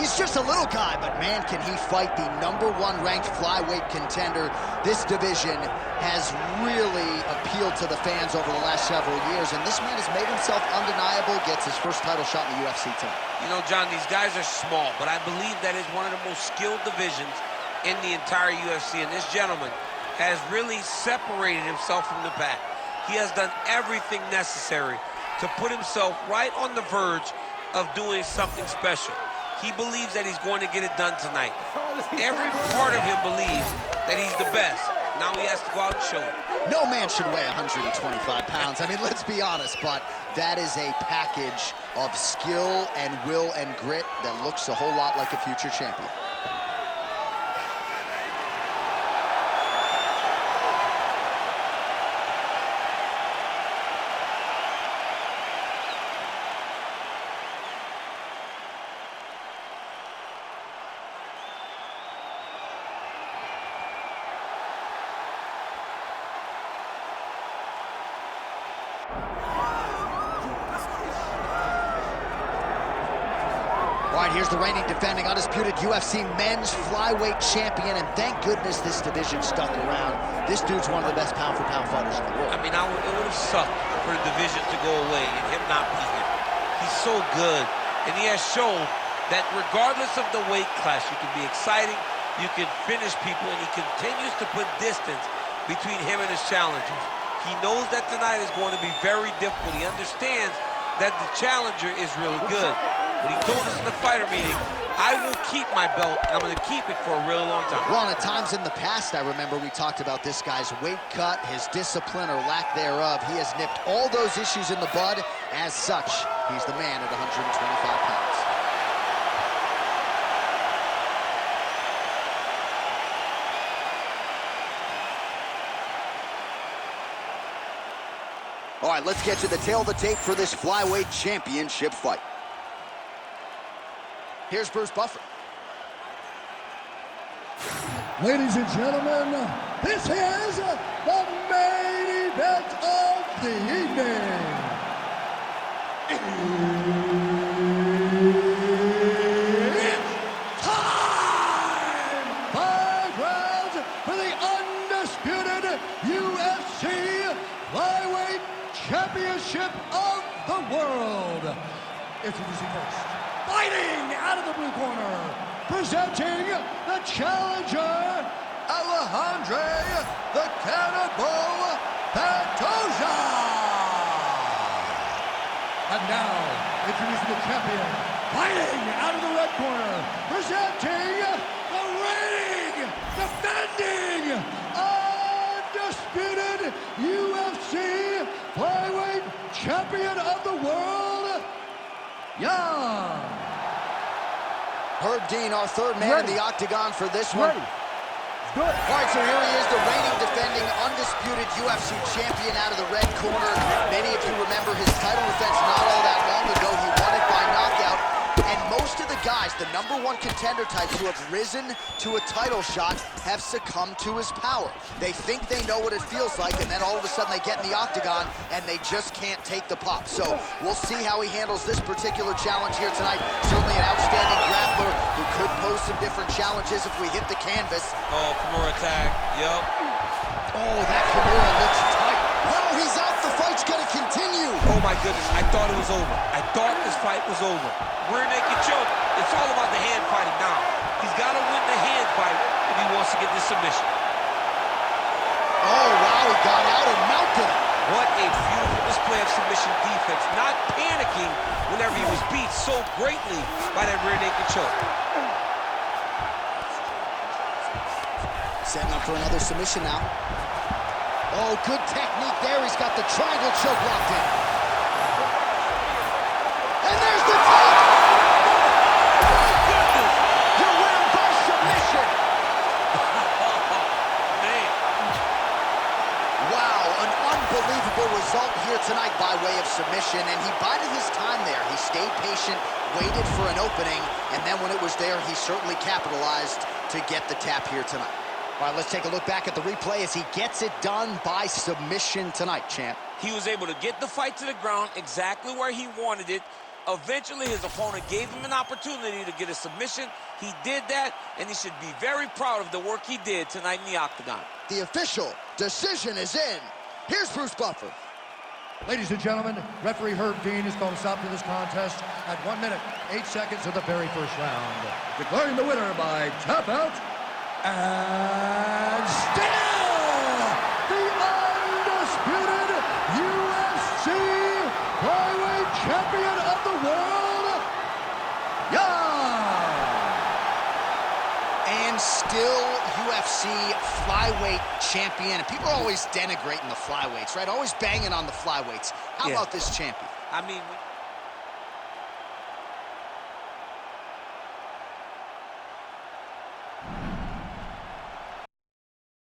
He's just a little guy, but man, can he fight the #1 ranked flyweight contender. This division has really appealed to the fans over the last several years, and this man has made himself undeniable, gets his first title shot in the UFC tonight. You know, John, these guys are small, but I believe that is one of the most skilled divisions in the entire UFC, and this gentleman has really separated himself from the pack. He has done everything necessary to put himself right on the verge of doing something special. He believes that he's going to get it done tonight. Every part of him believes that he's the best. Now he has to go out and show it. No man should weigh 125 pounds. I mean, let's be honest, but that is a package of skill and will and grit that looks a whole lot like a future champion. All right, here's the reigning, defending, undisputed UFC men's flyweight champion, and thank goodness this division stuck around. This dude's one of the best pound-for-pound fighters in the world. I mean, it would have sucked for the division to go away and him not be here. He's so good, and he has shown that regardless of the weight class, you can be exciting, you can finish people, and he continues to put distance between him and his challengers. He knows that tonight is going to be very difficult. He understands that the challenger is really good. But he told us in the fighter meeting, I will keep my belt, and I'm going to keep it for a really long time. Well, at times in the past, I remember we talked about this guy's weight cut, his discipline or lack thereof. He has nipped all those issues in the bud. As such, he's the man at 125 pounds. All right, let's get to the tail of the tape for this flyweight championship fight. Here's Bruce Buffer. Ladies and gentlemen, this is the main event of the evening. It's time! 5 rounds for the undisputed UFC Flyweight Championship of the world. Introducing first, fighting out of the blue corner, presenting the challenger, Alejandro the Cannibal Pantoja. And now, introducing the champion, fighting out of the red corner, presenting the reigning, defending, undisputed UFC Flyweight Champion of the world, Young. Herb Dean, our third man in the octagon for this one. Good. All right, so here he is, the reigning, defending, undisputed UFC champion out of the red corner. Many of you remember his title defense not all that long ago. He won it by knockout. And most of the guys, the #1 contender types who have risen to a title shot, have succumbed to his power. They think they know what it feels like, and then all of a sudden they get in the octagon, and they just can't take the pop. So we'll see how he handles this particular challenge here tonight. Certainly an outstanding grappler who could pose some different challenges if we hit the canvas. Oh, Kimura tag. Yup. Oh, that Kimura looks tight. Oh, he's out. The fight's going to continue. Oh, my goodness. I thought it was over. I thought this fight was over. Rear naked choke. It's all about the hand fighting now. He's got to win the hand fight if he wants to get this submission. Oh, wow. He got out and mounted. What a beautiful display of submission defense. Not panicking whenever he was beat so greatly by that rear naked choke. Setting up for another submission now. Oh, good technique there. He's got the triangle choke locked in. And there's the tap! Oh, goodness! Your winner by submission! Man. Wow, an unbelievable result here tonight by way of submission, and he bided his time there. He stayed patient, waited for an opening, and then when it was there, he certainly capitalized to get the tap here tonight. All right, let's take a look back at the replay as he gets it done by submission tonight, champ. He was able to get the fight to the ground exactly where he wanted it. Eventually, his opponent gave him an opportunity to get a submission. He did that, and he should be very proud of the work he did tonight in the octagon. The official decision is in. Here's Bruce Buffer. Ladies and gentlemen, referee Herb Dean is going to stop to this contest at 1 minute, 8 seconds of the very first round. Declaring the winner by tap out, and still the undisputed UFC flyweight champion of the world, And still UFC flyweight champion. And people are always denigrating the flyweights, right? Always banging on the flyweights. How about this champion? I mean...